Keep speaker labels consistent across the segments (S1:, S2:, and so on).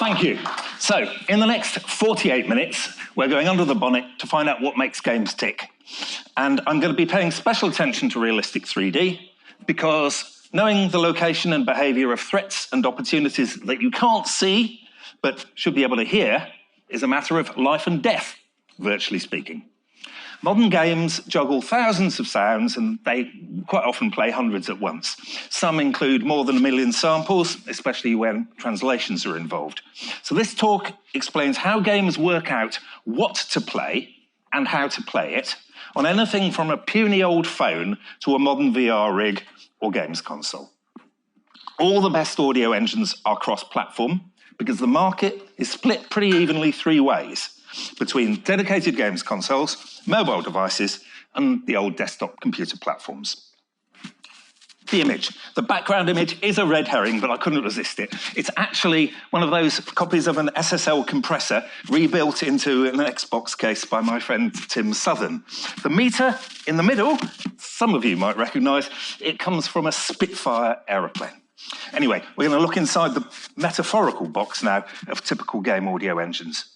S1: Thank you. So, in the next 48 minutes, we're going under the bonnet to find out what makes games tick. And I'm going to be paying special attention to realistic 3D, because knowing the location and behavior of threats and opportunities that you can't see, but should be able to hear, is a matter of life and death, virtually speaking. Modern games juggle thousands of sounds, and they quite often play hundreds at once. Some include more than 1 million samples, especially when translations are involved. So this talk explains how games work out what to play and how to play it on anything from a puny old phone to a modern VR rig or games console. All the best audio engines are cross-platform because the market is split pretty evenly 3 ways: between dedicated games consoles, mobile devices, and the old desktop computer platforms. The image. The background image is a red herring, but I couldn't resist it. It's actually one of those copies of an SSL compressor rebuilt into an Xbox case by my friend Tim Southern. The meter in the middle, some of you might recognize, it comes from a Spitfire aeroplane. Anyway, we're going to look inside the metaphorical box now of typical game audio engines.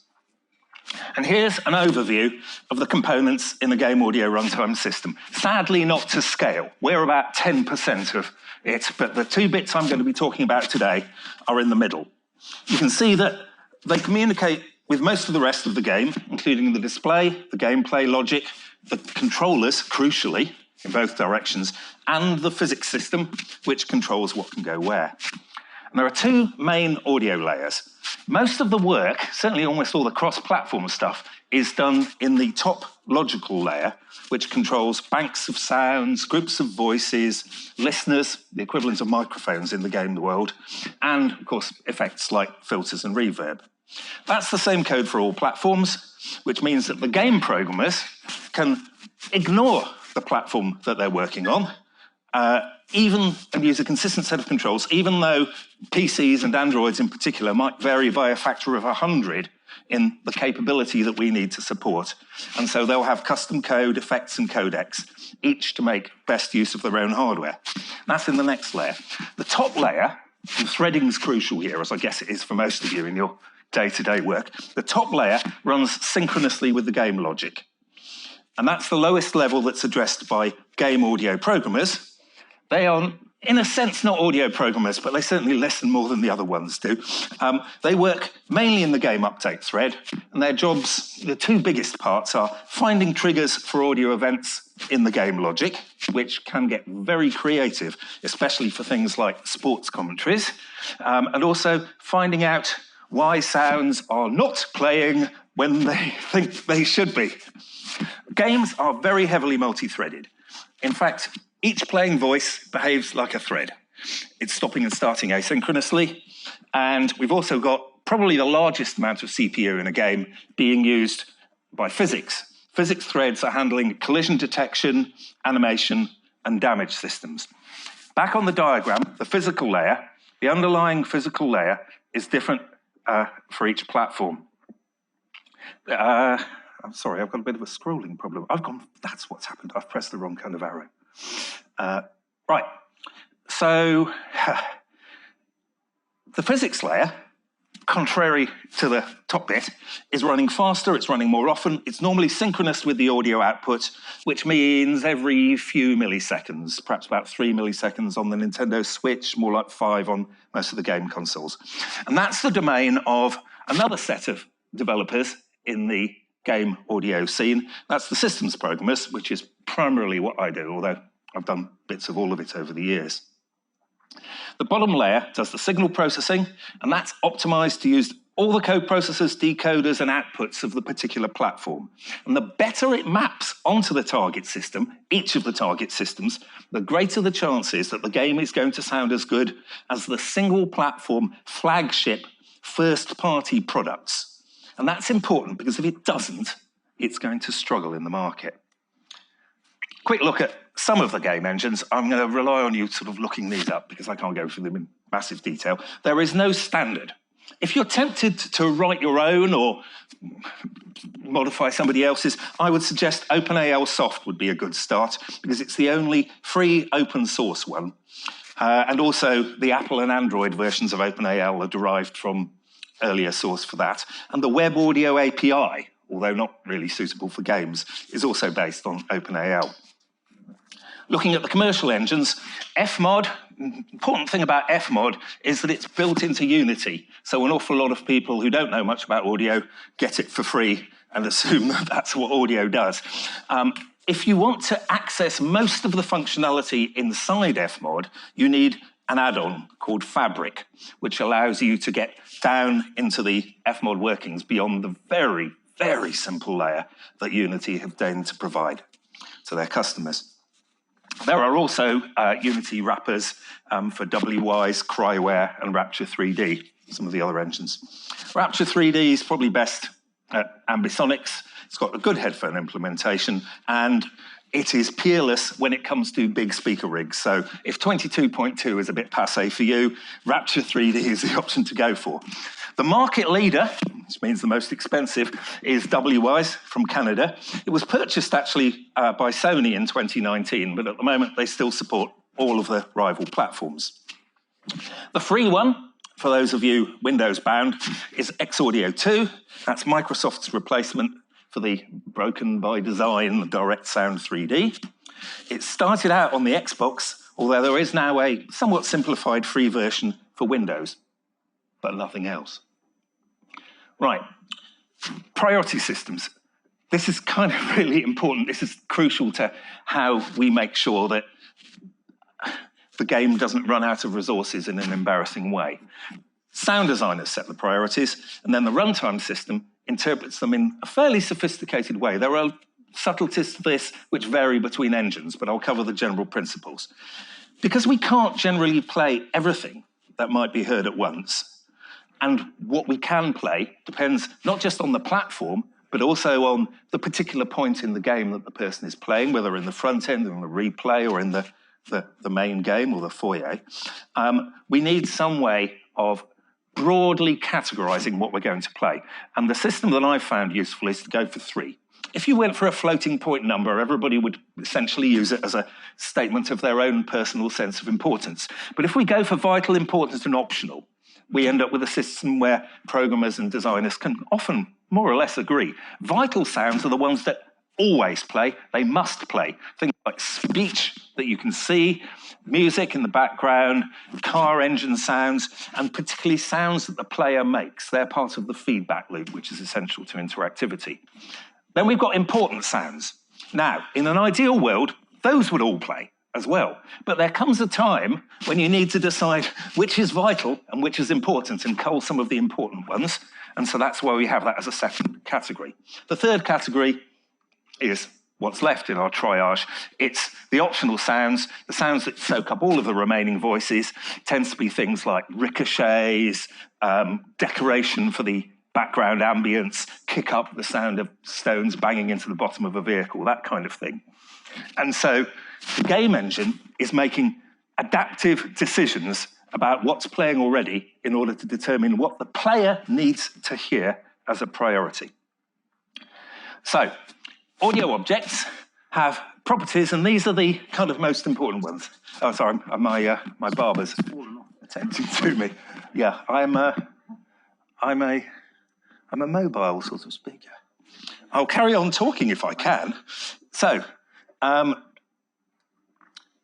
S1: And here's an overview of the components in a game audio runtime system. Sadly, not to scale. We're about 10% of it, but the 2 bits I'm going to be talking about today are in the middle. You can see that they communicate with most of the rest of the game, including the display, the gameplay logic, the controllers, crucially, in both directions, and the physics system, which controls what can go where. And there are 2 main audio layers. Most of the work, certainly almost all the cross-platform stuff, is done in the top logical layer, which controls banks of sounds, groups of voices, listeners, the equivalent of microphones in the game world, and, of course, effects like filters and reverb. That's the same code for all platforms, which means that the game programmers can ignore the platform that they're working on, and use a consistent set of controls, even though PCs and Androids in particular might vary by a factor of 100 in the capability that we need to support. And so they'll have custom code, effects, and codecs, each to make best use of their own hardware. That's in the next layer. The top layer, and threading is crucial here, as I guess it is for most of you in your day-to-day work. The top layer runs synchronously with the game logic. And that's the lowest level that's addressed by game audio programmers. They are, in a sense, not audio programmers, but they certainly listen more than the other ones do. They work mainly in the game update thread, and their jobs, the 2 biggest parts, are finding triggers for audio events in the game logic, which can get very creative, especially for things like sports commentaries, and also finding out why sounds are not playing when they think they should be. Games are very heavily multi-threaded. In fact, each playing voice behaves like a thread. It's stopping and starting asynchronously, and we've also got probably the largest amount of CPU in a game being used by physics. Physics threads are handling collision detection, animation, and damage systems. Back on the diagram, the physical layer, the underlying physical layer is different for each platform. I'm sorry, I've got a bit of a scrolling problem. That's what's happened. I've pressed the wrong kind of arrow. Right, so the physics layer, contrary to the top bit, is running faster, it's running more often, it's normally synchronous with the audio output, which means every few milliseconds, perhaps about 3 milliseconds on the Nintendo Switch, more like 5 on most of the game consoles. And that's the domain of another set of developers in the game audio scene. That's the systems programmers, which is primarily what I do, although I've done bits of all of it over the years. The bottom layer does the signal processing, and that's optimized to use all the code processors, decoders, and outputs of the particular platform. And the better it maps onto the target system, each of the target systems, the greater the chances that the game is going to sound as good as the single platform flagship first-party products. And that's important because if it doesn't, it's going to struggle in the market. Quick look at some of the game engines. I'm going to rely on you sort of looking these up because I can't go through them in massive detail. There is no standard. If you're tempted to write your own or modify somebody else's, I would suggest OpenAL Soft would be a good start because it's the only free open source one. And also the Apple and Android versions of OpenAL are derived from earlier source for that. And the Web Audio API, although not really suitable for games, is also based on OpenAL. Looking at the commercial engines, Fmod, important thing about Fmod is that it's built into Unity. So an awful lot of people who don't know much about audio get it for free and assume that that's what audio does. If you want to access most of the functionality inside Fmod, you need an add-on called Fabric, which allows you to get down into the Fmod workings beyond the very, very simple layer that Unity have deigned to provide to their customers. There are also Unity wrappers for WWise, Cryware, and Rapture 3D, some of the other engines. Rapture 3D is probably best at Ambisonics. It's got a good headphone implementation, and it is peerless when it comes to big speaker rigs. So if 22.2 is a bit passé for you, Rapture 3D is the option to go for. The market leader, which means the most expensive, is WWise from Canada. It was purchased actually by Sony in 2019, but at the moment they still support all of the rival platforms. The free one, for those of you Windows bound, is Xaudio 2. That's Microsoft's replacement for the broken by design Direct Sound 3D. It started out on the Xbox, although there is now a somewhat simplified free version for Windows, but nothing else. Right, priority systems. This is kind of really important. This is crucial to how we make sure that the game doesn't run out of resources in an embarrassing way. Sound designers set the priorities, and then the runtime system interprets them in a fairly sophisticated way. There are subtleties to this which vary between engines, but I'll cover the general principles. Because we can't generally play everything that might be heard at once, and what we can play depends not just on the platform, but also on the particular point in the game that the person is playing, whether in the front end, or in the replay, or in the main game, or the foyer. We need some way of broadly categorizing what we're going to play. And the system that I've found useful is to go for 3. If you went for a floating point number, everybody would essentially use it as a statement of their own personal sense of importance. But if we go for vital, important, and optional, we end up with a system where programmers and designers can often more or less agree. Vital sounds are the ones that always play, they must play. Things like speech that you can see, music in the background, car engine sounds, and particularly sounds that the player makes. They're part of the feedback loop, which is essential to interactivity. Then we've got important sounds. Now, in an ideal world, those would all play as well. But there comes a time when you need to decide which is vital and which is important and cull some of the important ones. And so that's why we have that as a second category. The third category is what's left in our triage. It's the optional sounds, the sounds that soak up all of the remaining voices. It tends to be things like ricochets, decoration for the background ambience, kick up the sound of stones banging into the bottom of a vehicle, that kind of thing. And so the game engine is making adaptive decisions about what's playing already in order to determine what the player needs to hear as a priority. So, audio objects have properties, and these are the kind of most important ones. Oh, sorry, my barber's attempting to me. Yeah, I'm a mobile sort of speaker. I'll carry on talking if I can. So,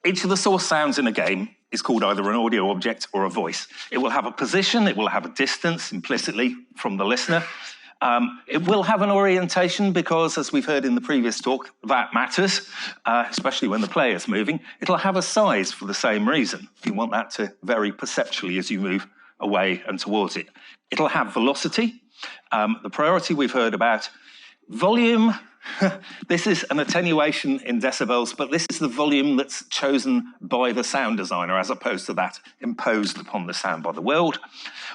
S1: each of the source sounds in a game is called either an audio object or a voice. It will have a position, it will have a distance implicitly from the listener. It will have an orientation because, as we've heard in the previous talk, that matters, especially when the player's moving. It'll have a size for the same reason. You want that to vary perceptually as you move away and towards it. It'll have velocity. The priority we've heard about. Volume, this is an attenuation in decibels, but this is the volume that's chosen by the sound designer as opposed to that imposed upon the sound by the world.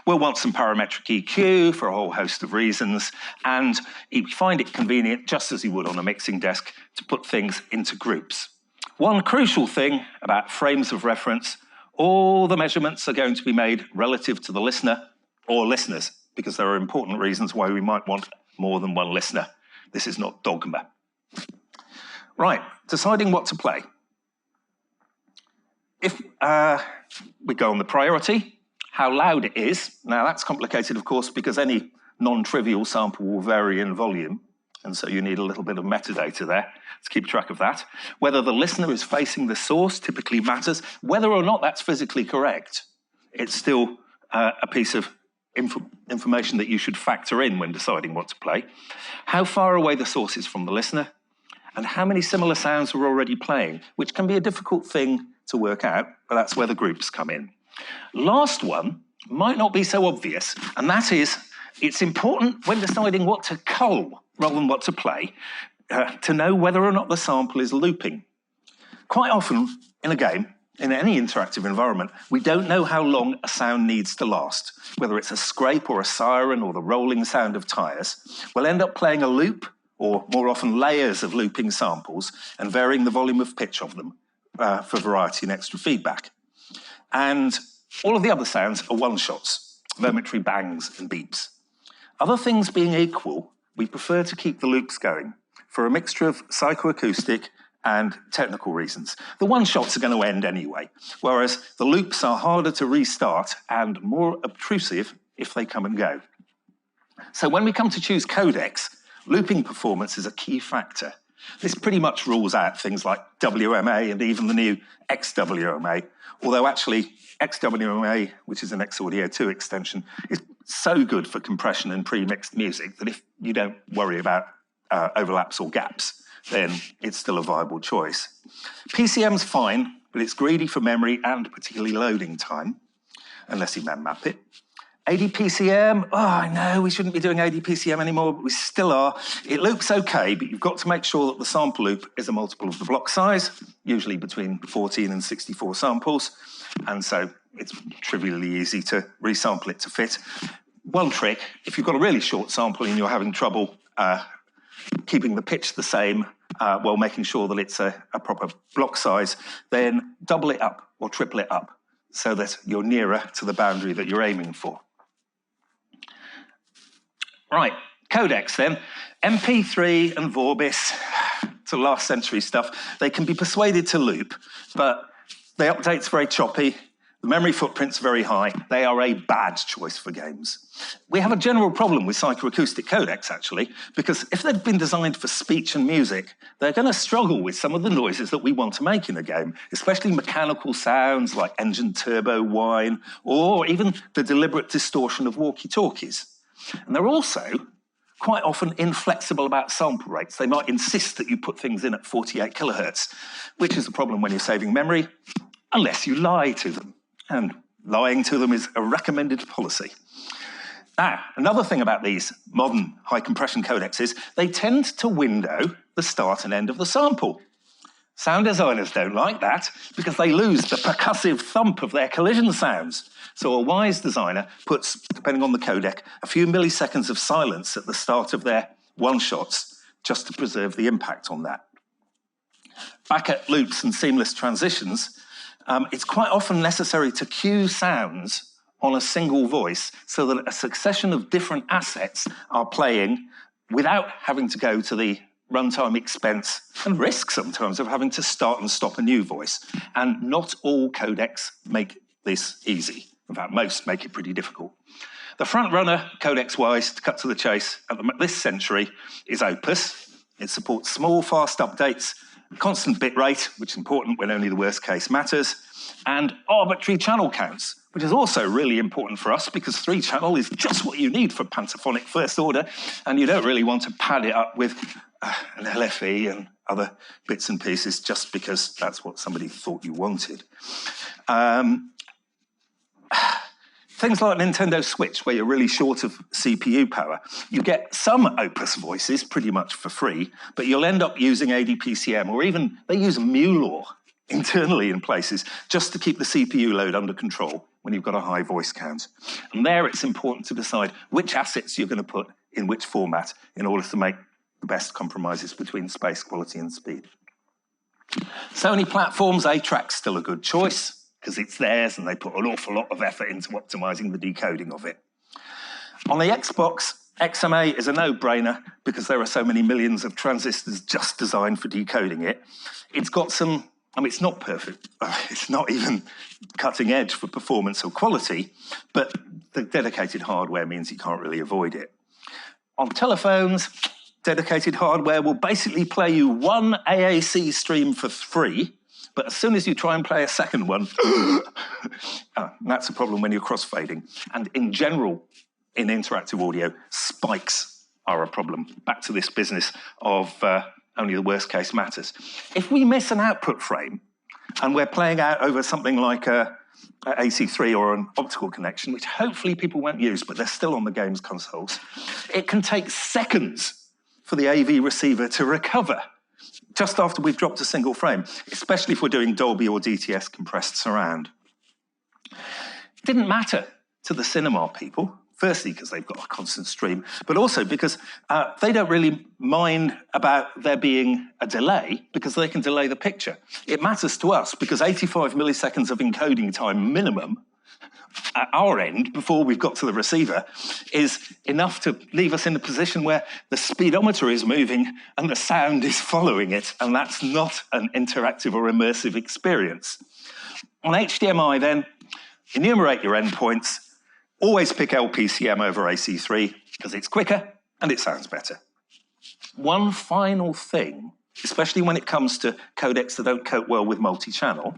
S1: We'll want some parametric EQ for a whole host of reasons, and you find it convenient, just as you would on a mixing desk, to put things into groups. One crucial thing about frames of reference, all the measurements are going to be made relative to the listener or listeners, because there are important reasons why we might want more than one listener. This is not dogma. Right, deciding what to play. If we go on the priority, how loud it is. Now, that's complicated, of course, because any non-trivial sample will vary in volume, and so you need a little bit of metadata there to keep track of that. Whether the listener is facing the source typically matters. Whether or not that's physically correct, it's still a piece of information that you should factor in when deciding what to play. How far away the source is from the listener, and how many similar sounds are already playing, which can be a difficult thing to work out, but that's where the groups come in. Last one might not be so obvious, and that is, it's important when deciding what to cull rather than what to play, to know whether or not the sample is looping. Quite often in a game, in any interactive environment, we don't know how long a sound needs to last. Whether it's a scrape or a siren or the rolling sound of tyres, we'll end up playing a loop, or more often layers of looping samples, and varying the volume of pitch of them for variety and extra feedback. And all of the other sounds are one-shots, momentary bangs and beeps. Other things being equal, we prefer to keep the loops going for a mixture of psychoacoustic and technical reasons. The one-shots are going to end anyway, whereas the loops are harder to restart and more obtrusive if they come and go. So when we come to choose codecs, looping performance is a key factor. This pretty much rules out things like WMA and even the new XWMA, although actually XWMA, which is an X-Audio 2 extension, is so good for compression and pre-mixed music that if you don't worry about overlaps or gaps, then it's still a viable choice. PCM's fine, but it's greedy for memory and particularly loading time, unless you man-map it. ADPCM, oh, I know we shouldn't be doing ADPCM anymore, but we still are. It loops okay, but you've got to make sure that the sample loop is a multiple of the block size, usually between 14 and 64 samples, and so it's trivially easy to resample it to fit. One trick, if you've got a really short sample and you're having trouble keeping the pitch the same while making sure that it's a proper block size, then double it up or triple it up so that you're nearer to the boundary that you're aiming for. Right, codecs then. MP3 and Vorbis, to last century stuff, they can be persuaded to loop, but the update's very choppy. The memory footprint's very high. They are a bad choice for games. We have a general problem with psychoacoustic codecs, actually, because if they've been designed for speech and music, they're going to struggle with some of the noises that we want to make in a game, especially mechanical sounds like engine turbo whine, or even the deliberate distortion of walkie-talkies. And they're also quite often inflexible about sample rates. They might insist that you put things in at 48 kilohertz, which is a problem when you're saving memory, unless you lie to them. And lying to them is a recommended policy. Now, another thing about these modern high compression codecs is they tend to window the start and end of the sample. Sound designers don't like that because they lose the percussive thump of their collision sounds. So a wise designer puts, depending on the codec, a few milliseconds of silence at the start of their one-shots just to preserve the impact on that. Back at loops and seamless transitions, it's quite often necessary to cue sounds on a single voice so that a succession of different assets are playing without having to go to the runtime expense and risk sometimes of having to start and stop a new voice. And not all codecs make this easy. In fact, most make it pretty difficult. The front runner, codecs-wise, to cut to the chase, at this century is Opus. It supports small, fast updates, constant bit rate, which is important when only the worst case matters, and arbitrary channel counts, which is also really important for us because 3-channel is just what you need for pentaphonic first order, and you don't really want to pad it up with an LFE and other bits and pieces just because that's what somebody thought you wanted. Things like Nintendo Switch, where you're really short of CPU power, you get some Opus voices pretty much for free, but you'll end up using ADPCM, or even they use MuLaw internally in places just to keep the CPU load under control when you've got a high voice count. And there it's important to decide which assets you're going to put in which format in order to make the best compromises between space, quality, and speed. Sony platforms, A-Track's still a good choice, because it's theirs and they put an awful lot of effort into optimizing the decoding of it. On the Xbox, XMA is a no-brainer because there are so many millions of transistors just designed for decoding it. It's got some I mean, it's not perfect. It's not even cutting edge for performance or quality, but the dedicated hardware means you can't really avoid it. On telephones, dedicated hardware will basically play you one AAC stream for free, but as soon as you try and play a second one, that's a problem when you're crossfading. And in general, in interactive audio, spikes are a problem. Back to this business of only the worst case matters. If we miss an output frame and we're playing out over something like a AC3 or an optical connection, which hopefully people won't use, but they're still on the game's consoles, it can take seconds for the AV receiver to recover just after we've dropped a single frame, especially if we're doing Dolby or DTS compressed surround. It didn't matter to the cinema people, firstly because they've got a constant stream, but also because they don't really mind about there being a delay because they can delay the picture. It matters to us because 85 milliseconds of encoding time minimum at our end, before we've got to the receiver, is enough to leave us in a position where the speedometer is moving and the sound is following it, and that's not an interactive or immersive experience. On HDMI then, enumerate your endpoints, always pick LPCM over AC3 because it's quicker and it sounds better. One final thing, especially when it comes to codecs that don't cope well with multi-channel,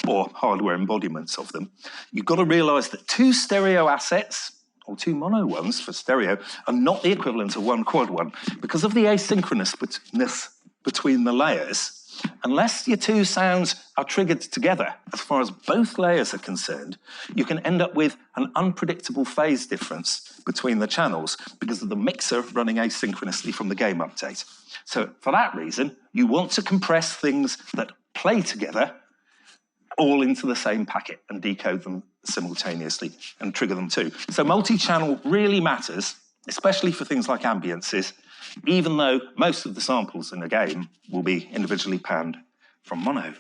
S1: or hardware embodiments of them, you've got to realize that two stereo assets, or two mono ones for stereo, are not the equivalent of one quad one. Because of the asynchronousness between the layers, unless your two sounds are triggered together, as far as both layers are concerned, you can end up with an unpredictable phase difference between the channels because of the mixer running asynchronously from the game update. So for that reason, you want to compress things that play together all into the same packet and decode them simultaneously and trigger them too. So multi-channel really matters, especially for things like ambiances, even though most of the samples in a game will be individually panned from mono.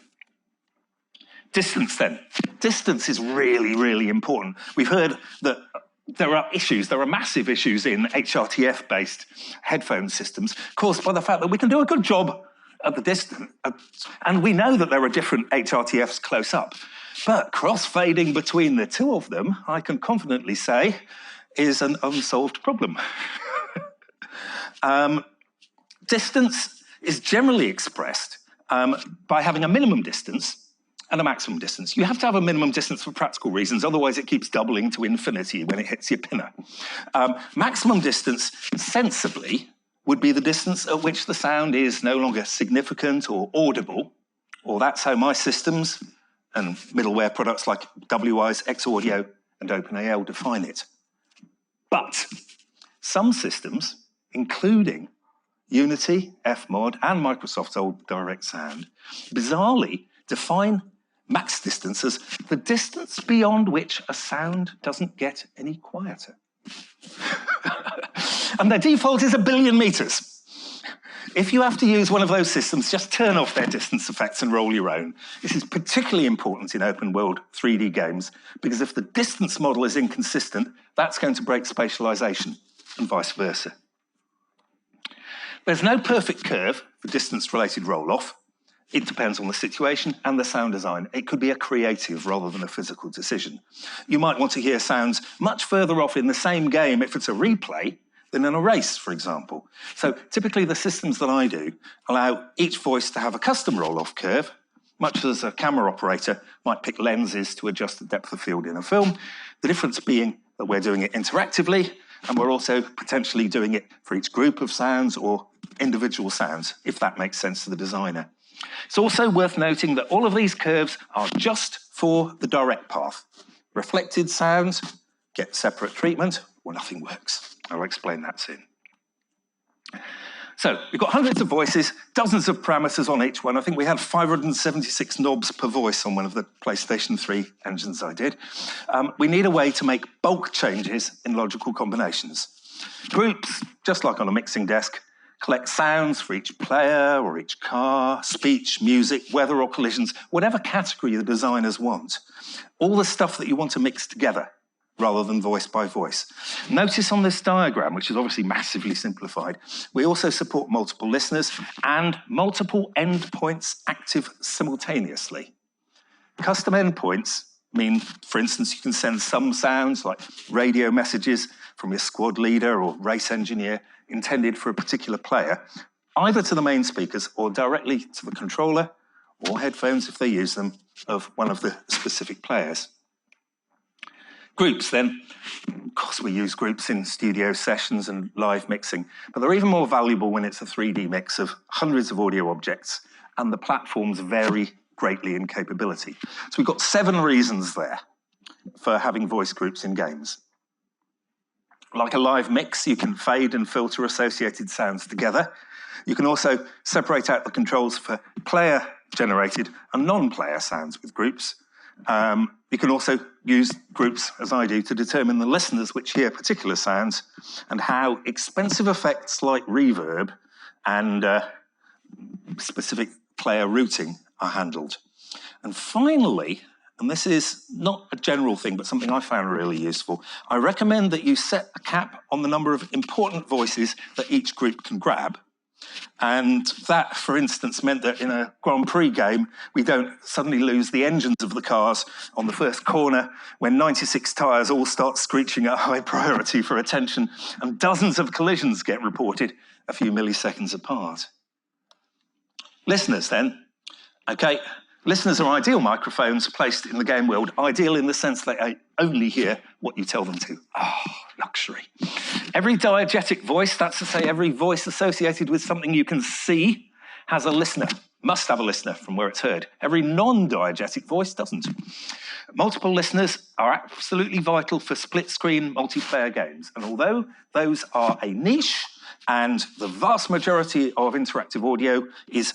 S1: Distance then. Distance is really, really important. We've heard that there are massive issues in HRTF-based headphone systems caused by the fact that we can do a good job at the distance, and we know that there are different HRTFs close up, but cross-fading between the two of them, I can confidently say, is an unsolved problem. Distance is generally expressed by having a minimum distance and a maximum distance. You have to have a minimum distance for practical reasons, otherwise it keeps doubling to infinity when it hits your pinner. Maximum distance, sensibly, would be the distance at which the sound is no longer significant or audible, or that's how my systems and middleware products like WI's, X-Audio, and OpenAL define it. But some systems, including Unity, Fmod, and Microsoft's old Direct Sound, bizarrely define max distance as the distance beyond which a sound doesn't get any quieter. And their default is 1 billion meters. If you have to use one of those systems, just turn off their distance effects and roll your own. This is particularly important in open world 3D games, because if the distance model is inconsistent, that's going to break spatialization, and vice versa. There's no perfect curve for distance-related roll-off. It depends on the situation and the sound design. It could be a creative rather than a physical decision. You might want to hear sounds much further off in the same game if it's a replay than in a race, for example. So typically the systems that I do allow each voice to have a custom roll-off curve, much as a camera operator might pick lenses to adjust the depth of field in a film. The difference being that we're doing it interactively, and we're also potentially doing it for each group of sounds or individual sounds, if that makes sense to the designer. It's also worth noting that all of these curves are just for the direct path. Reflected sounds get separate treatment or nothing works. I'll explain that soon. So we've got hundreds of voices, dozens of parameters on each one. I think we had 576 knobs per voice on one of the PlayStation 3 engines I did. We need a way to make bulk changes in logical combinations. Groups, just like on a mixing desk, collect sounds for each player or each car, speech, music, weather or collisions, whatever category the designers want. All the stuff that you want to mix together rather than voice by voice. Notice on this diagram, which is obviously massively simplified, we also support multiple listeners and multiple endpoints active simultaneously. Custom endpoints mean, for instance, you can send some sounds like radio messages from your squad leader or race engineer intended for a particular player, either to the main speakers or directly to the controller or headphones if they use them of one of the specific players. Groups then, of course we use groups in studio sessions and live mixing, but they're even more valuable when it's a 3D mix of hundreds of audio objects and the platforms vary greatly in capability. So we've got 7 reasons there for having voice groups in games. Like a live mix, you can fade and filter associated sounds together. You can also separate out the controls for player-generated and non-player sounds with groups. You can also use groups, as I do, to determine the listeners which hear particular sounds and how expensive effects like reverb and specific player routing are handled. And finally, and this is not a general thing, but something I found really useful, I recommend that you set a cap on the number of important voices that each group can grab. And that, for instance, meant that in a Grand Prix game, we don't suddenly lose the engines of the cars on the first corner when 96 tyres all start screeching at high priority for attention and dozens of collisions get reported a few milliseconds apart. Listeners then. Okay, listeners are ideal microphones placed in the game world, ideal in the sense they only hear what you tell them to. Luxury. Every diegetic voice, that's to say every voice associated with something you can see, has a listener, must have a listener from where it's heard. Every non-diegetic voice doesn't. Multiple listeners are absolutely vital for split-screen multiplayer games, and although those are a niche and the vast majority of interactive audio is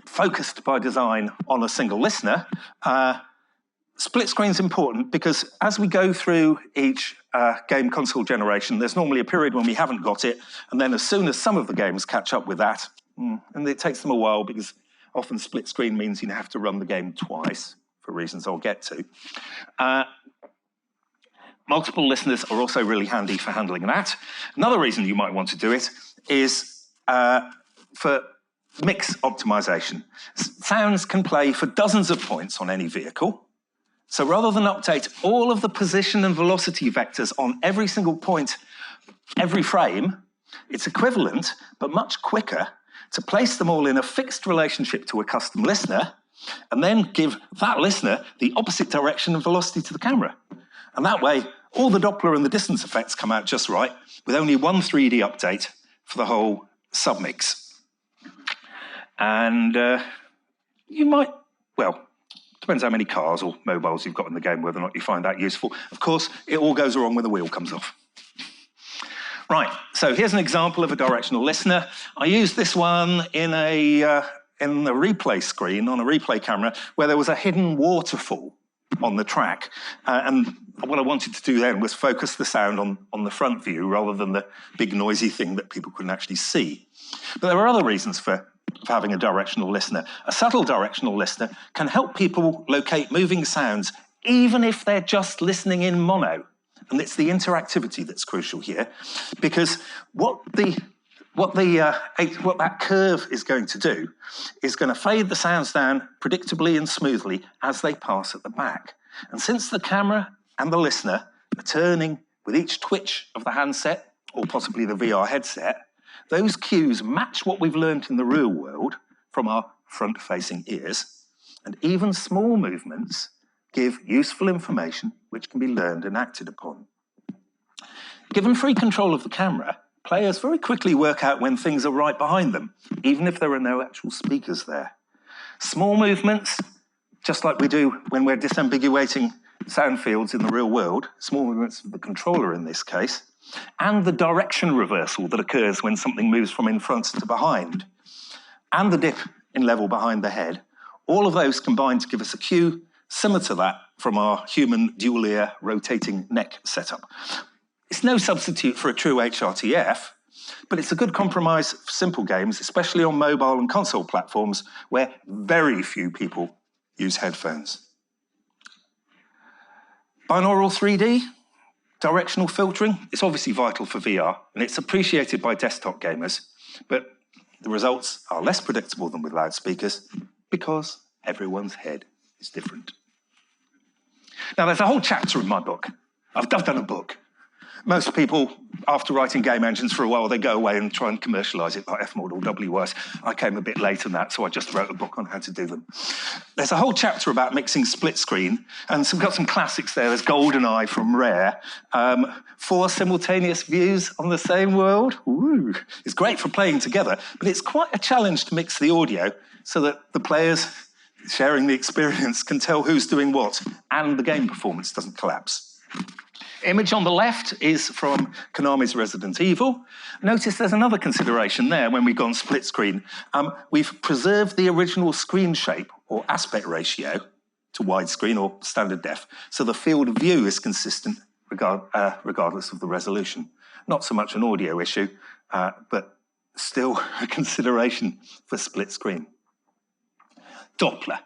S1: focused by design on a single listener, split screen is important because as we go through each game console generation, there's normally a period when we haven't got it, and then as soon as some of the games catch up with that, and it takes them a while because often split screen means you have to run the game twice for reasons I'll get to. Multiple listeners are also really handy for handling that. Another reason you might want to do it is for mix optimization. Sounds can play for dozens of points on any vehicle. So rather than update all of the position and velocity vectors on every single point, every frame, it's equivalent, but much quicker, to place them all in a fixed relationship to a custom listener, and then give that listener the opposite direction and velocity to the camera. And that way, all the Doppler and the distance effects come out just right, with only one 3D update for the whole submix. And you might, well, depends how many cars or mobiles you've got in the game, whether or not you find that useful. Of course, it all goes wrong when the wheel comes off. Right, so here's an example of a directional listener. I used this one in the replay screen on a replay camera where there was a hidden waterfall on the track. And what I wanted to do then was focus the sound on the front view rather than the big noisy thing that people couldn't actually see. But there are other reasons for having a directional listener. A subtle directional listener can help people locate moving sounds, even if they're just listening in mono. And it's the interactivity that's crucial here, because what that curve is going to do is going to fade the sounds down predictably and smoothly as they pass at the back. And since the camera and the listener are turning with each twitch of the handset, or possibly the VR headset, those cues match what we've learned in the real world from our front-facing ears, and even small movements give useful information which can be learned and acted upon. Given free control of the camera, players very quickly work out when things are right behind them, even if there are no actual speakers there. Small movements, just like we do when we're disambiguating sound fields in the real world, small movements of the controller in this case, and the direction reversal that occurs when something moves from in front to behind, and the dip in level behind the head, all of those combine to give us a cue similar to that from our human dual ear rotating neck setup. It's no substitute for a true HRTF, but it's a good compromise for simple games, especially on mobile and console platforms where very few people use headphones. Binaural 3D? Directional filtering, it's obviously vital for VR, and it's appreciated by desktop gamers, but the results are less predictable than with loudspeakers because everyone's head is different. Now, there's a whole chapter in my book. I've done a book. Most people, after writing game engines for a while, they go away and try and commercialize it like Fmod or WS. I came a bit late on that, so I just wrote a book on how to do them. There's a whole chapter about mixing split screen, and we've got some classics there. There's GoldenEye from Rare. 4 simultaneous views on the same world. Ooh. It's great for playing together, but it's quite a challenge to mix the audio so that the players sharing the experience can tell who's doing what, and the game performance doesn't collapse. Image on the left is from Konami's Resident Evil. Notice there's another consideration there when we've gone split screen. We've preserved the original screen shape or aspect ratio to widescreen or standard def, so the field of view is consistent regardless of the resolution. Not so much an audio issue, but still a consideration for split screen. Doppler.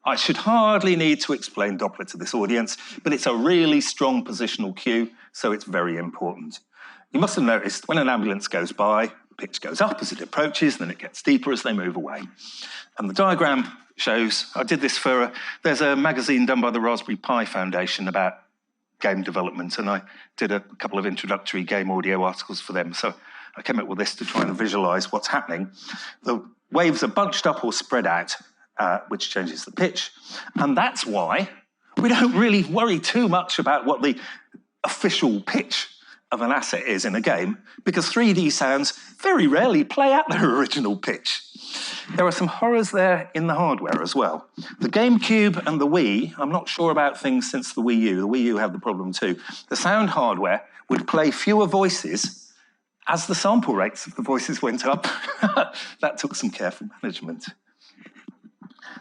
S1: I should hardly need to explain Doppler to this audience, but it's a really strong positional cue, so it's very important. You must have noticed when an ambulance goes by, the pitch goes up as it approaches, then it gets deeper as they move away. And the diagram shows, I did this for, there's a magazine done by the Raspberry Pi Foundation about game development, and I did a couple of introductory game audio articles for them, so I came up with this to try and visualize what's happening. The waves are bunched up or spread out, which changes the pitch. And that's why we don't really worry too much about what the official pitch of an asset is in a game, because 3D sounds very rarely play out their original pitch. There are some horrors there in the hardware as well. The GameCube and the Wii, I'm not sure about things since the Wii U. The Wii U had the problem too. The sound hardware would play fewer voices as the sample rates of the voices went up. That took some careful management.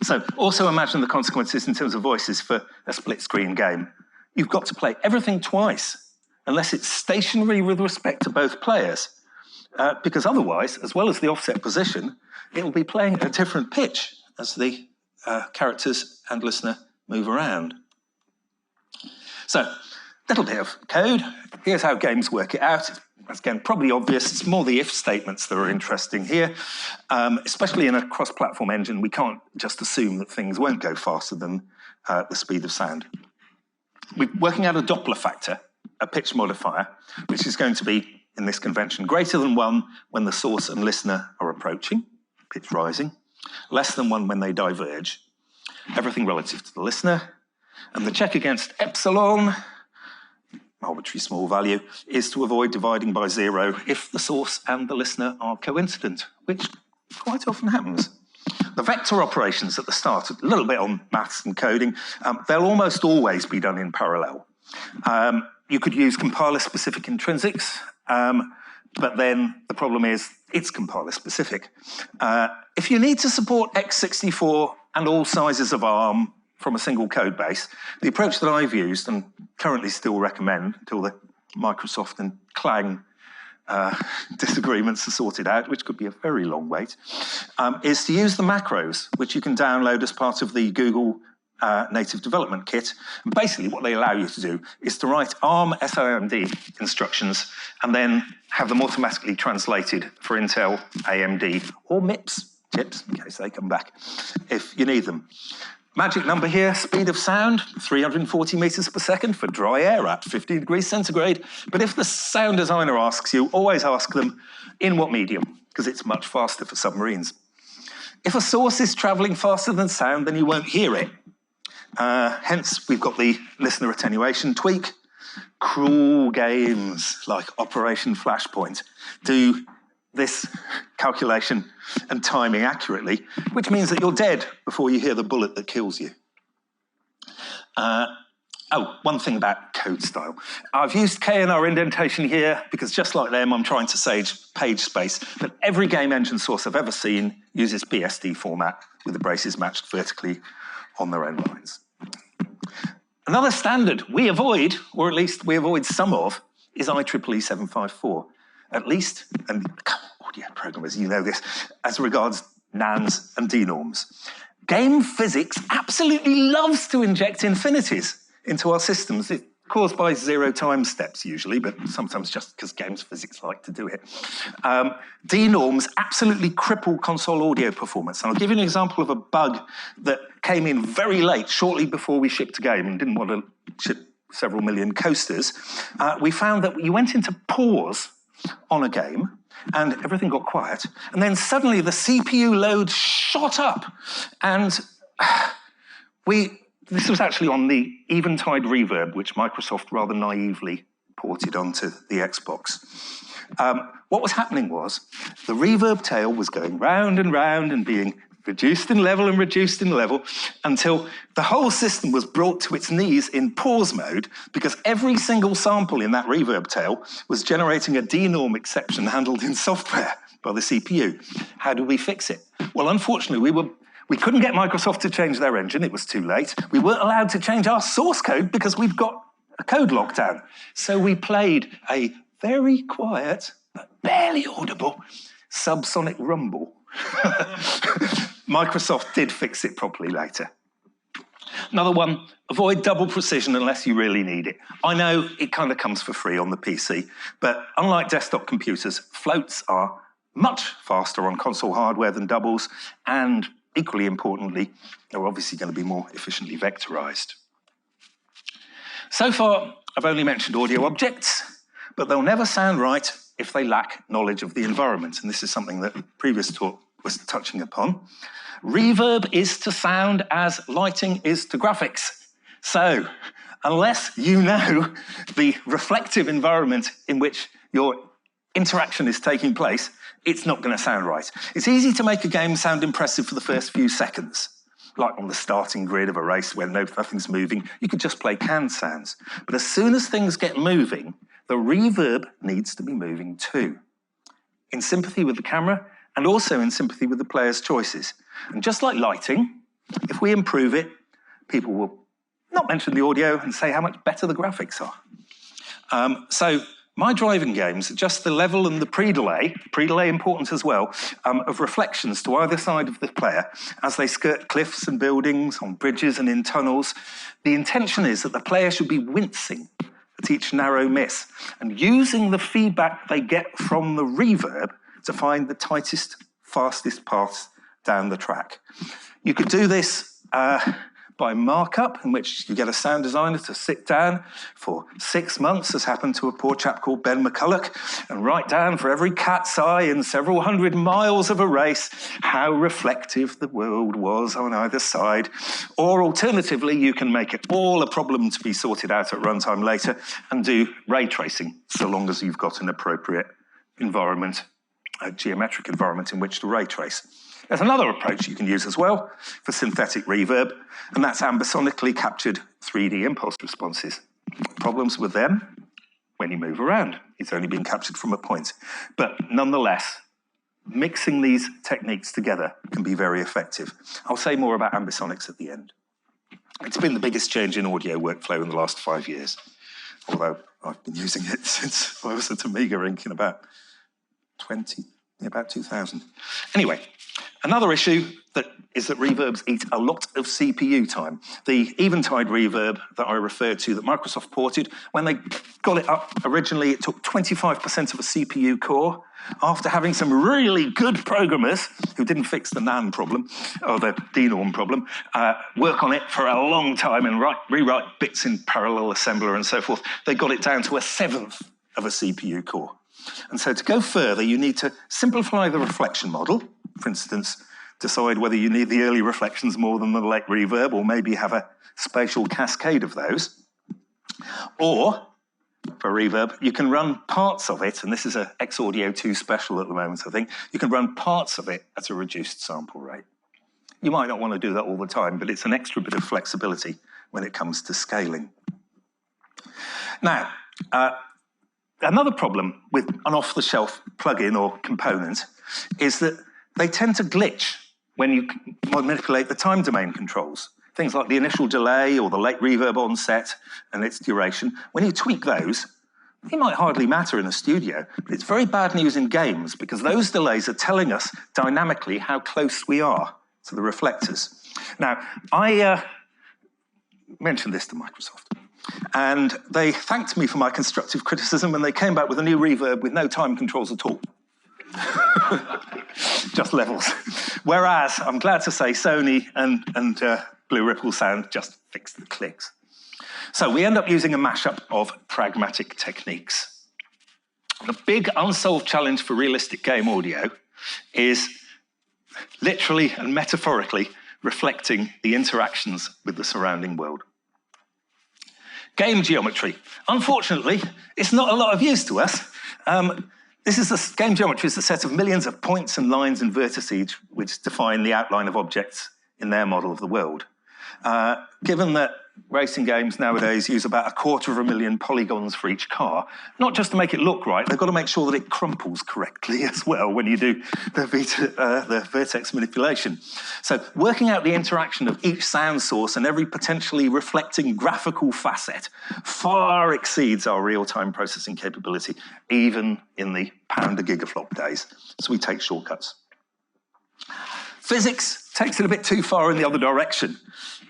S1: So also imagine the consequences in terms of voices for a split-screen game. You've got to play everything twice, unless it's stationary with respect to both players, because otherwise, as well as the offset position, it will be playing at a different pitch as the characters and listener move around. So, little bit of code. Here's how games work it out. That's, again, probably obvious. It's more the if statements that are interesting here. Especially in a cross-platform engine, we can't just assume that things won't go faster than the speed of sound. We're working out a Doppler factor, a pitch modifier, which is going to be, in this convention, greater than 1 when the source and listener are approaching, pitch rising, less than 1 when they diverge, everything relative to the listener, and the check against epsilon, arbitrary small value, is to avoid dividing by 0 if the source and the listener are coincident, which quite often happens. The vector operations at the start, a little bit on maths and coding, they'll almost always be done in parallel. You could use compiler-specific intrinsics, but then the problem is it's compiler-specific. If you need to support x64 and all sizes of ARM from a single code base, the approach that I've used and currently still recommend until the Microsoft and Clang disagreements are sorted out, which could be a very long wait, is to use the macros, which you can download as part of the Google native development kit. And basically what they allow you to do is to write ARM SIMD instructions and then have them automatically translated for Intel, AMD, or MIPS chips, in case they come back, if you need them. Magic number here, speed of sound, 340 meters per second for dry air at 15 degrees centigrade. But if the sound designer asks you, always ask them, in what medium? Because it's much faster for submarines. If a source is traveling faster than sound, then you won't hear it. Hence, we've got the listener attenuation tweak. Cruel games like Operation Flashpoint do this calculation and timing accurately, which means that you're dead before you hear the bullet that kills you. One thing about code style. I've used K&R indentation here because just like them, I'm trying to save page space, but every game engine source I've ever seen uses BSD format with the braces matched vertically on their own lines. Another standard we avoid, or at least we avoid some of, is IEEE 754. At least, and audio programmers, you know this, as regards nans and denorms. Game physics absolutely loves to inject infinities into our systems. caused by 0 time steps usually, but sometimes just because games physics like to do it. D-norms absolutely cripple console audio performance. And I'll give you an example of a bug that came in very late, shortly before we shipped a game and didn't want to ship several million coasters. We found that you went into pause on a game and everything got quiet. And then suddenly the CPU load shot up. And this was actually on the Eventide Reverb, which Microsoft rather naively ported onto the Xbox. What was happening was the reverb tail was going round and round and being reduced in level and reduced in level until the whole system was brought to its knees in pause mode because every single sample in that reverb tail was generating a D-norm exception handled in software by the CPU. How do we fix it? Well, unfortunately, we couldn't get Microsoft to change their engine. It was too late. We weren't allowed to change our source code because we've got a code lockdown. So we played a very quiet, but barely audible subsonic rumble. Microsoft did fix it properly later. Another one, avoid double precision unless you really need it. I know it kind of comes for free on the PC, but unlike desktop computers, floats are much faster on console hardware than doubles, and equally importantly, they're obviously going to be more efficiently vectorized. So far, I've only mentioned audio objects, but they'll never sound right if they lack knowledge of the environment, and this is something that the previous talk was touching upon. Reverb is to sound as lighting is to graphics. So, unless you know the reflective environment in which your interaction is taking place, it's not going to sound right. It's easy to make a game sound impressive for the first few seconds. Like on the starting grid of a race where nothing's moving, you could just play canned sounds. But as soon as things get moving, the reverb needs to be moving too, in sympathy with the camera and also in sympathy with the player's choices. And just like lighting, if we improve it, people will not mention the audio and say how much better the graphics are. So my driving games adjust the level and the pre-delay important as well, of reflections to either side of the player as they skirt cliffs and buildings, on bridges and in tunnels. The intention is that the player should be wincing at each narrow miss and using the feedback they get from the reverb to find the tightest, fastest paths down the track. You could do this by markup, in which you get a sound designer to sit down for 6 months, as happened to a poor chap called Ben McCulloch, and write down for every cat's eye in several hundred miles of a race how reflective the world was on either side. Or alternatively, you can make it all a problem to be sorted out at runtime later and do ray tracing, so long as you've got an appropriate environment, a geometric environment in which to ray trace. There's another approach you can use as well for synthetic reverb, and that's ambisonically captured 3D impulse responses. Problems with them when you move around. It's only been captured from a point. But nonetheless, mixing these techniques together can be very effective. I'll say more about Ambisonics at the end. It's been the biggest change in audio workflow in the last 5 years, although I've been using it since I was at Amiga Inc. in about 2000. Anyway, another issue is that reverbs eat a lot of CPU time. The Eventide reverb that I referred to that Microsoft ported, when they got it up originally, it took 25% of a CPU core. After having some really good programmers who didn't fix the NAND problem, or the D-norm problem, work on it for a long time and rewrite bits in parallel assembler and so forth, they got it down to 1/7 of a CPU core. And so to go further, you need to simplify the reflection model. For instance, decide whether you need the early reflections more than the late reverb, or maybe have a spatial cascade of those. Or, for reverb, you can run parts of it, and this is a X-Audio 2 special at the moment, I think. You can run parts of it at a reduced sample rate. You might not want to do that all the time, but it's an extra bit of flexibility when it comes to scaling. Now, another problem with an off-the-shelf plugin or component is that they tend to glitch when you manipulate the time domain controls. Things like the initial delay or the late reverb onset and its duration. When you tweak those, they might hardly matter in a studio, but it's very bad news in games because those delays are telling us dynamically how close we are to the reflectors. Now, I mentioned this to Microsoft. And they thanked me for my constructive criticism, and they came back with a new reverb with no time controls at all. Just levels. Whereas, I'm glad to say, Sony and Blue Ripple Sound just fixed the clicks. So we end up using a mashup of pragmatic techniques. The big unsolved challenge for realistic game audio is literally and metaphorically reflecting the interactions with the surrounding world. Game geometry. Unfortunately, it's not a lot of use to us. Game geometry is the set of millions of points and lines and vertices which define the outline of objects in their model of the world. Given that racing games nowadays use about 250,000 polygons for each car, not just to make it look right, they've got to make sure that it crumples correctly as well when you do the vertex manipulation. So working out the interaction of each sound source and every potentially reflecting graphical facet far exceeds our real-time processing capability, even in the pound a gigaflop days. So we take shortcuts. Physics takes it a bit too far in the other direction.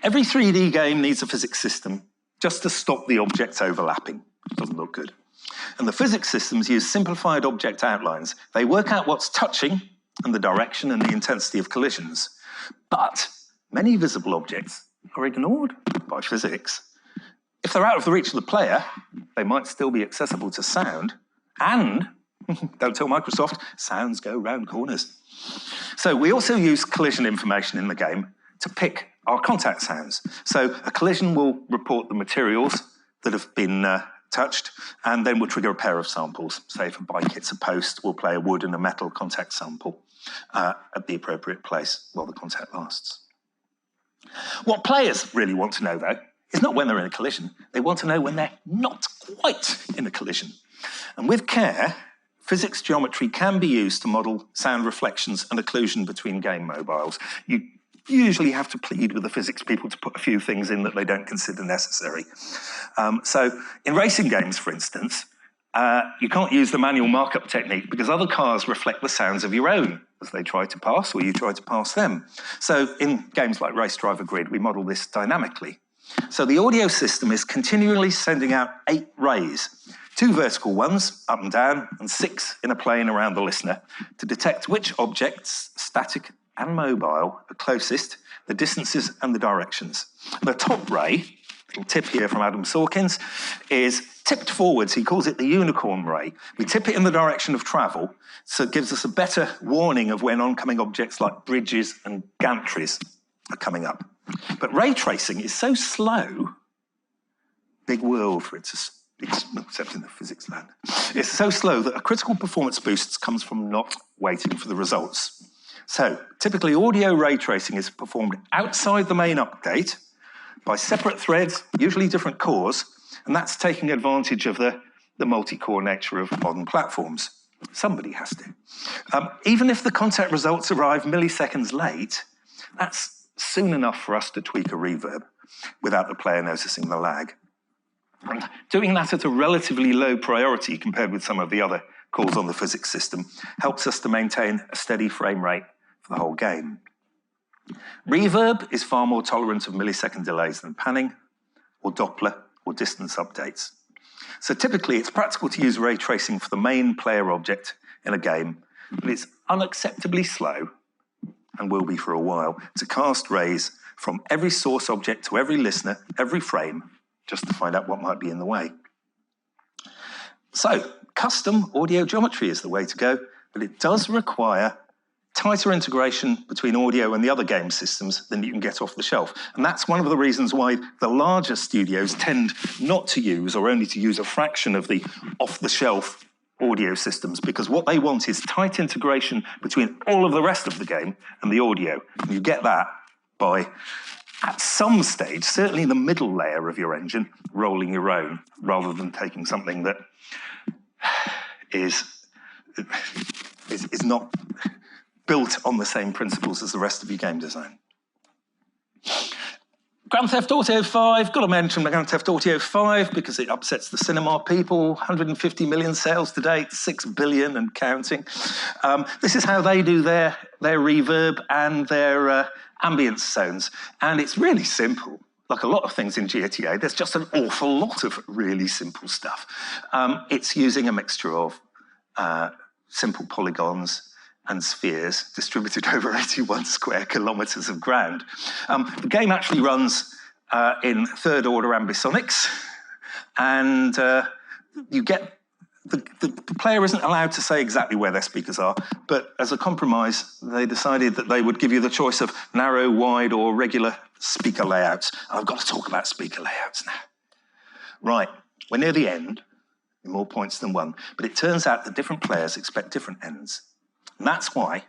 S1: Every 3D game needs a physics system just to stop the objects overlapping. It doesn't look good. And the physics systems use simplified object outlines. They work out what's touching and the direction and the intensity of collisions. But many visible objects are ignored by physics. If they're out of the reach of the player, they might still be accessible to sound. And, don't tell Microsoft, sounds go round corners. So we also use collision information in the game to pick our contact sounds. So a collision will report the materials that have been touched, and then we'll trigger a pair of samples. Say if a bike hits a post, we'll play a wood and a metal contact sample at the appropriate place while the contact lasts. What players really want to know, though, is not when they're in a collision. They want to know when they're not quite in a collision. And with care, physics geometry can be used to model sound reflections and occlusion between game mobiles. You usually have to plead with the physics people to put a few things in that they don't consider necessary. So in racing games, for instance, you can't use the manual markup technique because other cars reflect the sounds of your own as they try to pass or you try to pass them. So in games like Race Driver Grid, we model this dynamically. So the audio system is continually sending out 8 rays, 2 vertical ones, up and down, and 6 in a plane around the listener to detect which objects, static and mobile, are closest, the distances and the directions. The top ray, little tip here from Adam Sawkins, is tipped forwards. He calls it the unicorn ray. We tip it in the direction of travel, so it gives us a better warning of when oncoming objects like bridges and gantries are coming up. But ray tracing is so slow, big world for it to except in the physics land. It's so slow that a critical performance boost comes from not waiting for the results. So typically audio ray tracing is performed outside the main update by separate threads, usually different cores, and that's taking advantage of the multi-core nature of modern platforms. Somebody has to. Even if the contact results arrive milliseconds late, that's soon enough for us to tweak a reverb without the player noticing the lag. And doing that at a relatively low priority compared with some of the other calls on the physics system helps us to maintain a steady frame rate for the whole game. Reverb is far more tolerant of millisecond delays than panning, or doppler, or distance updates. So typically it's practical to use ray tracing for the main player object in a game, but it's unacceptably slow, and will be for a while, to cast rays from every source object to every listener, every frame, just to find out what might be in the way. So, custom audio geometry is the way to go, but it does require tighter integration between audio and the other game systems than you can get off the shelf. And that's one of the reasons why the larger studios tend not to use or only to use a fraction of the off-the-shelf audio systems, because what they want is tight integration between all of the rest of the game and the audio. And you get that by, at some stage, certainly the middle layer of your engine, rolling your own, rather than taking something that is not built on the same principles as the rest of your game design. Grand Theft Auto 5, got to mention Grand Theft Auto 5 because it upsets the cinema people. 150 million sales to date, 6 billion and counting. This is how they do their reverb and their ambience zones. And it's really simple. like a lot of things in GATA, there's just an awful lot of really simple stuff. It's using a mixture of simple polygons and spheres distributed over 81 square kilometers of ground. The game actually runs in third order ambisonics, and you get the player isn't allowed to say exactly where their speakers are, but as a compromise, they decided that they would give you the choice of narrow, wide, or regular speaker layouts. And I've got to talk about speaker layouts now. Right, we're near the end, more points than one, but it turns out that different players expect different ends. And that's why,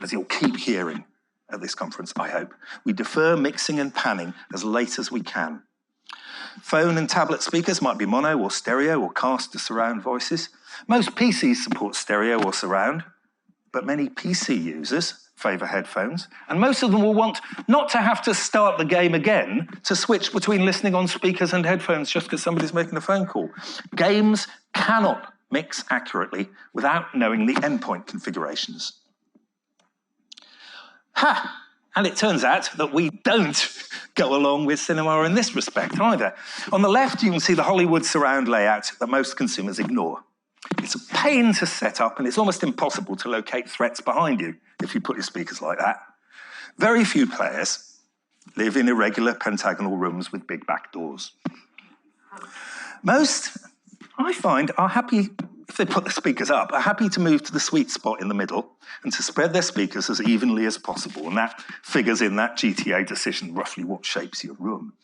S1: as you'll keep hearing at this conference, I hope, we defer mixing and panning as late as we can. Phone and tablet speakers might be mono or stereo or cast to surround voices. Most PCs support stereo or surround, but many PC users favour headphones, and most of them will want not to have to start the game again to switch between listening on speakers and headphones just because somebody's making a phone call. Games cannot mix accurately without knowing the endpoint configurations. Ha! And it turns out that we don't go along with cinema in this respect either. On the left, you can see the Hollywood surround layout that most consumers ignore. It's a pain to set up, and it's almost impossible to locate threats behind you if you put your speakers like that. Very few players live in irregular pentagonal rooms with big back doors. Most, I find, are happy, if they put the speakers up, are happy to move to the sweet spot in the middle and to spread their speakers as evenly as possible. And that figures in that GTA decision roughly what shapes your room.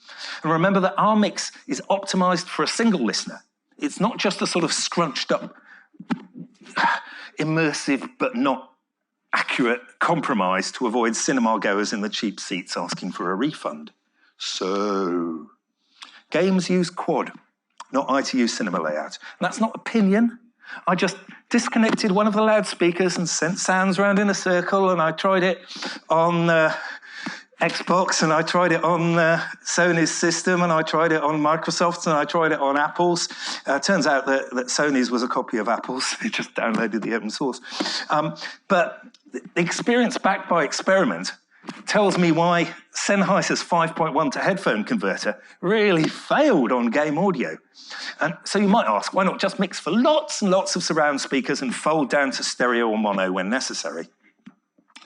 S1: And remember that our mix is optimized for a single listener. It's not just a sort of scrunched up, immersive but not accurate compromise to avoid cinema goers in the cheap seats asking for a refund. So, games use quad, not ITU cinema layout. And that's not opinion. I just disconnected one of the loudspeakers and sent sounds around in a circle, and I tried it on Xbox, and I tried it on Sony's system, and I tried it on Microsoft's, and I tried it on Apple's. Turns out that Sony's was a copy of Apple's. They just downloaded the open source. But the experience backed by experiment tells me why Sennheiser's 5.1 to headphone converter really failed on game audio. And so you might ask, why not just mix for lots and lots of surround speakers and fold down to stereo or mono when necessary?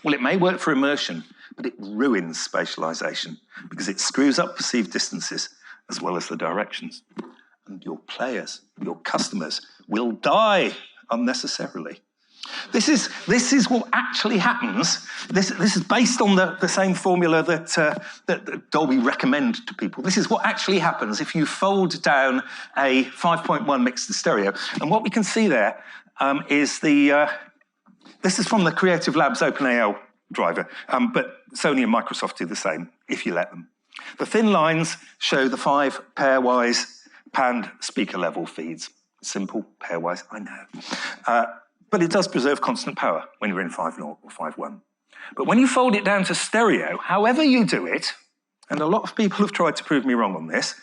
S1: Well, it may work for immersion, but it ruins spatialization because it screws up perceived distances as well as the directions. And your players, your customers, will die unnecessarily. This is what actually happens. This is based on the same formula that Dolby recommend to people. This is what actually happens if you fold down a 5.1 mix to stereo. And what we can see there is this is from the Creative Labs OpenAL driver, but Sony and Microsoft do the same, if you let them. The thin lines show the 5 pairwise panned speaker level feeds. Simple, pairwise, I know. But it does preserve constant power when you're in 5.0 or 5.1. But when you fold it down to stereo, however you do it, and a lot of people have tried to prove me wrong on this,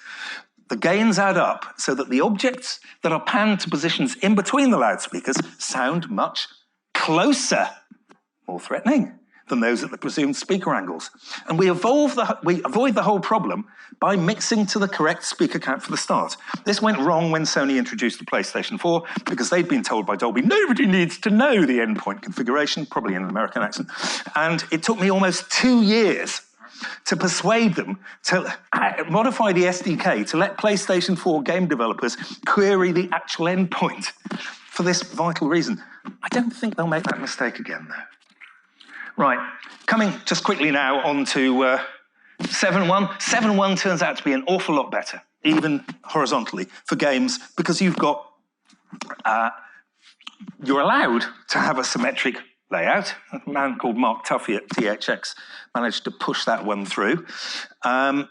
S1: the gains add up so that the objects that are panned to positions in between the loudspeakers sound much closer, more threatening, than those at the presumed speaker angles. And we avoid the whole problem by mixing to the correct speaker count for the start. This went wrong when Sony introduced the PlayStation 4 because they'd been told by Dolby, nobody needs to know the endpoint configuration, probably in an American accent. And it took me almost 2 years to persuade them to modify the SDK to let PlayStation 4 game developers query the actual endpoint for this vital reason. I don't think they'll make that mistake again, though. Right, coming just quickly now on to 7.1. 7.1 turns out to be an awful lot better, even horizontally, for games, because you've got, you're allowed to have a symmetric layout. A man called Mark Tuffy at THX managed to push that one through. The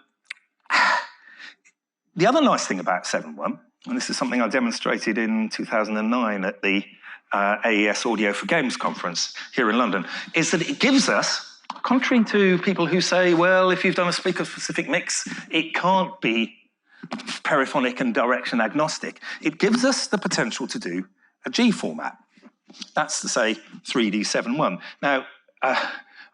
S1: other nice thing about 7.1, and this is something I demonstrated in 2009 at the AES Audio for Games conference here in London, is that it gives us, contrary to people who say, well, if you've done a speaker-specific mix, it can't be periphonic and direction agnostic. It gives us the potential to do a G format. That's to say 3D 7.1. Now,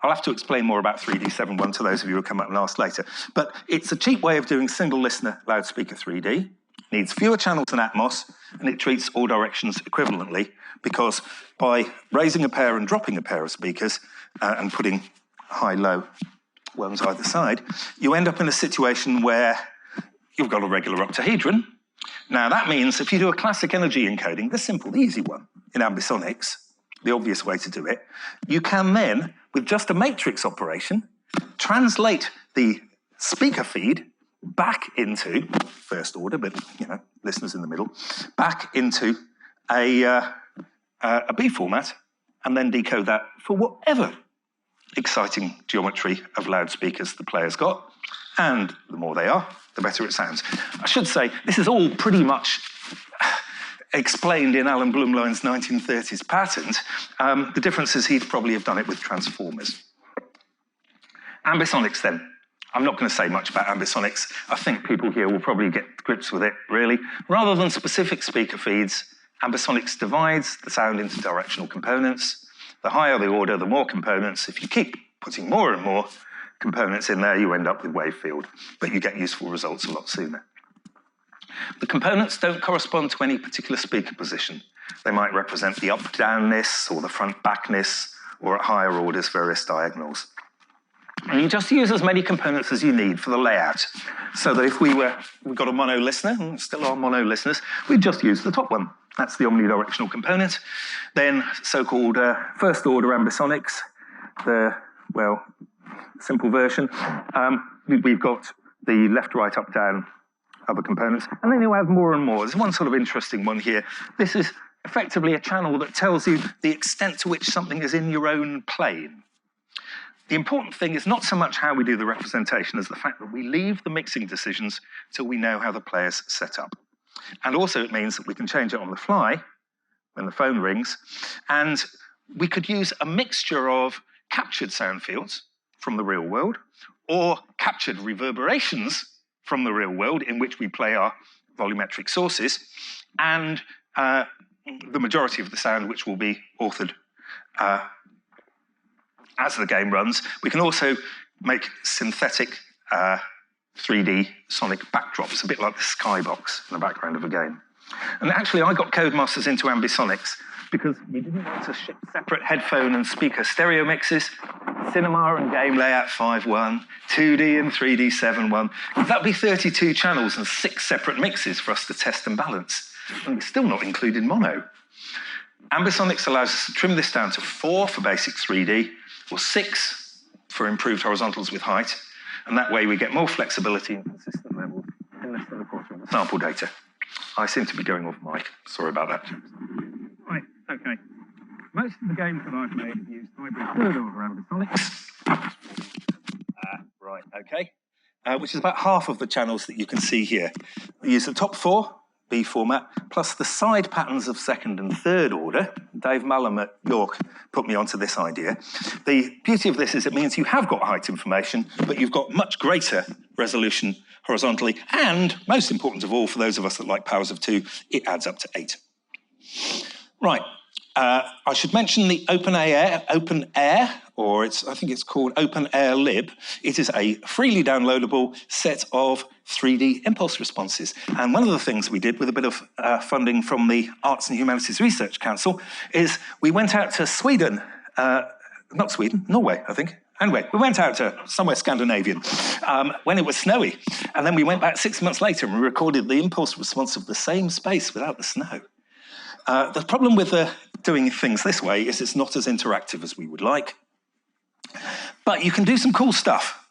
S1: I'll have to explain more about 3D71 to those of you who come up and ask later. But it's a cheap way of doing single listener loudspeaker 3D. Needs fewer channels than Atmos, and it treats all directions equivalently, because by raising a pair and dropping a pair of speakers and putting high-low ones either side, you end up in a situation where you've got a regular octahedron. Now, that means if you do a classic energy encoding, the simple, the easy one, in Ambisonics, the obvious way to do it, you can then, with just a matrix operation, translate the speaker feed back into, first order, but, you know, listeners in the middle, back into a B format, and then decode that for whatever exciting geometry of loudspeakers the player's got. And the more they are, the better it sounds. I should say, this is all pretty much explained in Alan Blumlein's 1930s patent. The difference is he'd probably have done it with transformers. Ambisonics, then. I'm not going to say much about Ambisonics. I think people here will probably get to grips with it, really. Rather than specific speaker feeds, Ambisonics divides the sound into directional components. The higher the order, the more components. If you keep putting more and more components in there, you end up with wave field, but you get useful results a lot sooner. The components don't correspond to any particular speaker position. They might represent the up-downness or the front-backness, or at higher orders, various diagonals. And you just use as many components as you need for the layout. So that if we've got a mono listener, and still are mono listeners, we'd just use the top one. That's the omnidirectional component. Then so-called first order Ambisonics, the, well, simple version. We've got the left, right, up, down other components. And then you have more and more. There's one sort of interesting one here. This is effectively a channel that tells you the extent to which something is in your own plane. The important thing is not so much how we do the representation as the fact that we leave the mixing decisions till we know how the player's set up. And also it means that we can change it on the fly when the phone rings. And we could use a mixture of captured sound fields from the real world or captured reverberations from the real world in which we play our volumetric sources, and the majority of the sound which will be authored as the game runs. We can also make synthetic 3D sonic backdrops, a bit like the skybox in the background of a game. And actually, I got Codemasters into Ambisonics because we didn't want to ship separate headphone and speaker stereo mixes, cinema and game layout 5.1, 2D and 3D 7.1. That'd be 32 channels and 6 separate mixes for us to test and balance. And it's still not included mono. Ambisonics allows us to trim this down to 4 for basic 3D, or 6 for improved horizontals with height, and that way we get more flexibility and consistent levels in less than a quarter of the sample data. I seem to be going off mic. Sorry about that. Right, okay. Most of the games that I've made have used hybrid third order Ambisonics. Right, okay. Which is about half of the channels that you can see here. We use the top 4, B format, plus the side patterns of second and third order. Dave Mallam at York put me onto this idea. The beauty of this is it means you have got height information, but you've got much greater resolution horizontally, and most important of all, for those of us that like powers of 2, it adds up to 8. Right, I should mention the open air, or I think it's called Open Air Lib. It is a freely downloadable set of 3D impulse responses. And one of the things we did with a bit of funding from the Arts and Humanities Research Council is we went out to Sweden, not Sweden, Norway, I think. Anyway, we went out to somewhere Scandinavian when it was snowy. And then we went back 6 months later and we recorded the impulse response of the same space without the snow. The problem with doing things this way is it's not as interactive as we would like. But you can do some cool stuff.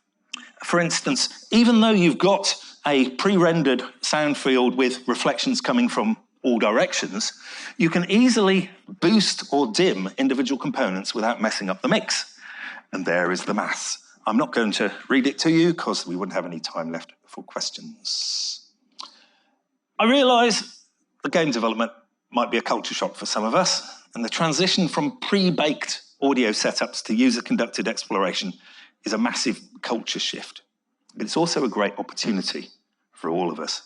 S1: For instance, even though you've got a pre-rendered sound field with reflections coming from all directions, you can easily boost or dim individual components without messing up the mix. And there is the maths. I'm not going to read it to you because we wouldn't have any time left for questions. I realise the game development might be a culture shock for some of us, and the transition from pre-baked audio setups to user-conducted exploration is a massive culture shift. But it's also a great opportunity for all of us.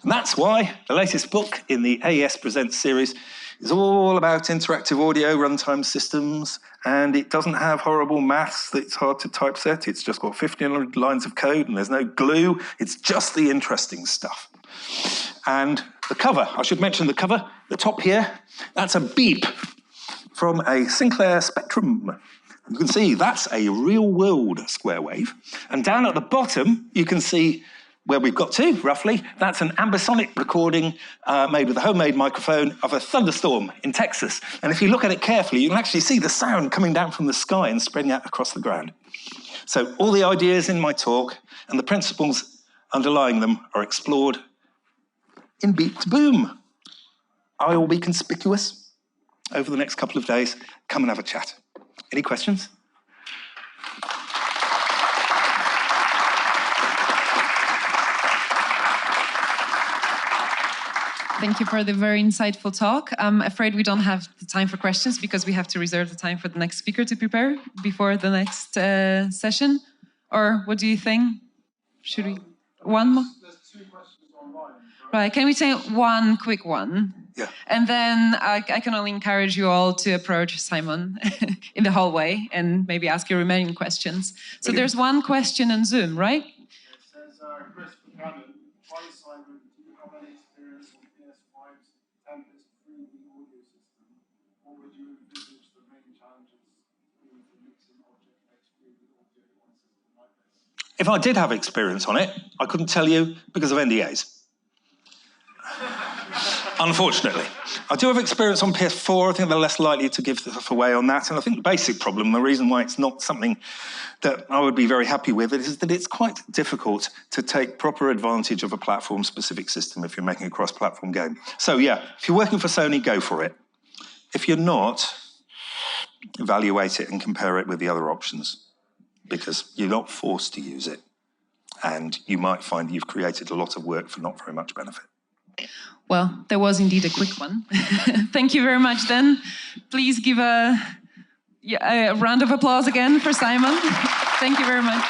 S1: And that's why the latest book in the AES Presents series is all about interactive audio runtime systems, and it doesn't have horrible maths that's hard to typeset. It's just got 1,500 lines of code, and there's no glue. It's just the interesting stuff. And the cover, I should mention the cover, the top here, that's a beep from a Sinclair Spectrum. You can see that's a real-world square wave. And down at the bottom, you can see where we've got to, roughly. That's an Ambisonics recording made with a homemade microphone of a thunderstorm in Texas. And if you look at it carefully, you can actually see the sound coming down from the sky and spreading out across the ground. So all the ideas in my talk and the principles underlying them are explored in Beep to Boom. I will be conspicuous over the next couple of days. Come and have a chat. Any questions?
S2: Thank you for the very insightful talk. I'm afraid we don't have the time for questions because we have to reserve the time for the next speaker to prepare before the next session. Or what do you think? Should we? One more? There's 2 questions online. Right, can we take one quick one?
S1: Yeah.
S2: And then I can only encourage you all to approach Simon in the hallway and maybe ask your remaining questions. So there's one question on Zoom, right?
S3: It says, Chris Buchanan, why Simon, do you have any experience on PS5's Tempest 3D audio system? What would you envisage the main challenges being for mixing Object X3 with audio on a system like this?
S1: If I did have experience on it, I couldn't tell you because of NDAs. Unfortunately. I do have experience on PS4. I think they're less likely to give stuff away on that. And I think the basic problem, the reason why it's not something that I would be very happy with, is that it's quite difficult to take proper advantage of a platform-specific system if you're making a cross-platform game. So yeah, if you're working for Sony, go for it. If you're not, evaluate it and compare it with the other options, because you're not forced to use it. And you might find you've created a lot of work for not very much benefit.
S2: Well, there was indeed a quick one. Thank you very much then. Please give a round of applause again for Simon. Thank you very much.